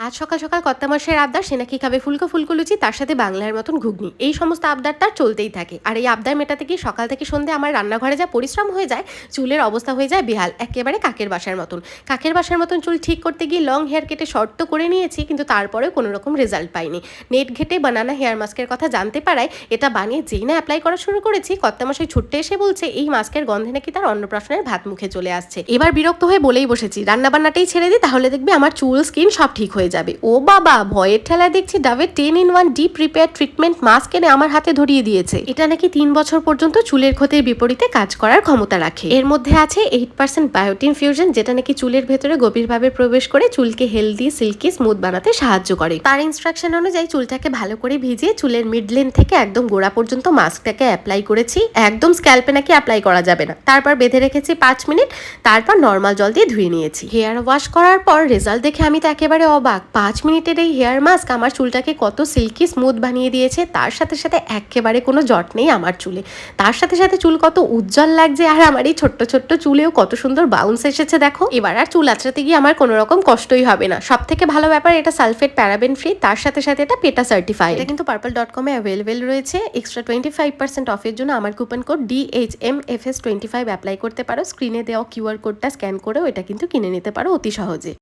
আজ সকাল সকাল কর্তা মশাইয়ের আবদার সে নাকি খাবে ফুলকো ফুলকো লুচি, তার সাথে বাংলার মতন ঘুগনি। এই সমস্ত আবদার তার চলতেই থাকে। আর এই আবদার মেটাতে গিয়ে সকাল থেকে সন্ধ্যে আমার রান্নাঘরে যা পরিশ্রম হয়ে যায়, চুলের অবস্থা হয়ে যায় বেহাল, একেবারে কাকের বাসার মতন। কাকের বাসার মতন চুল ঠিক করতে গিয়ে লং হেয়ার কেটে শর্ট তো করে নিয়েছি, কিন্তু তারপরেও কোনো রকম রেজাল্ট পাইনি। নেট ঘেটে বানানা হেয়ার মাস্কের কথা জানতে পারায় এটা বানিয়ে যেই না অ্যাপ্লাই করা শুরু করেছি, কর্তা মশাই ছুটতে এসে বলছে এই মাস্কের গন্ধে নাকি তার অন্নপ্রাশনের ভাত মুখে চলে আসছে। এবার বিরক্ত হয়ে বলেই বসেছি, রান্নাবান্নাটাই ছেড়ে দিই, তাহলে দেখবি আমার চুল স্কিন সব ঠিক হয়ে যাবে। ও বাবা, ভয়ের ঠেলায় দেখছি ডাবের 10 in 1 deep repair treatment mask এনে আমার হাতে ধরিয়ে দিয়েছে। এটা নাকি 3 বছর পর্যন্ত চুলের ক্ষতির বিপরীতে কাজ করার ক্ষমতা রাখে। এর মধ্যে আছে 8% বায়োটিন ফিউশন, যেটা নাকি চুলের ভেতরে গভীরভাবে প্রবেশ করে চুলকে হেলদি, সিল্কি, স্মুথ বানাতে সাহায্য করে। তার ইনস্ট্রাকশন অনুযায়ী চুলটাকে ভালো করে ভিজিয়ে চুলের মিড লেন্থ থেকে একদম গোড়া পর্যন্ত মাস্কটাকে অ্যাপ্লাই করেছি। একদম স্ক্যাল্পে নাকি অ্যাপ্লাই করা যাবে না। তারপর বেঁধে রেখেছি 5 মিনিট, তারপর নর্মাল জল দিয়ে ধুয়ে নিয়েছি। হেয়ার ওয়াশ করার পর রেজাল্ট দেখে আমি তো একেবারে অবাক। 5 মিনিটের এই হেয়ার মাস্ক আমার চুলটাকে কত সিল্কি স্মুথ বানিয়ে দিয়েছে। তার সাথে সাথে একেবারে কোনো জট নেই আমার চুলে। তার সাথে সাথে চুল কত উজ্জ্বল লাগছে, আর আমার এই ছোট্ট ছোট্ট চুলেও কত সুন্দর বাউন্স এসেছে দেখো। এবার আর চুল আঁচড়াতে গিয়ে আমার কোনো রকম কষ্টই হবে না। সব থেকে ভালো ব্যাপার, এটা সালফেট প্যারাবেন ফ্রি, তার সাথে সাথে এটা পেটা সার্টিফাইড। এটা কিন্তু purple.com এ অ্যাভেলেবেল রয়েছে। এক্সট্রা 25% অফের জন্য আমার কুপন কোড DHMFS25 অ্যাপ্লাই করতে পারো। স্ক্রিনে দেওয়া QR কোডটা স্ক্যান করেও এটা কিন্তু কিনে নিতে পারো অতি সহজে।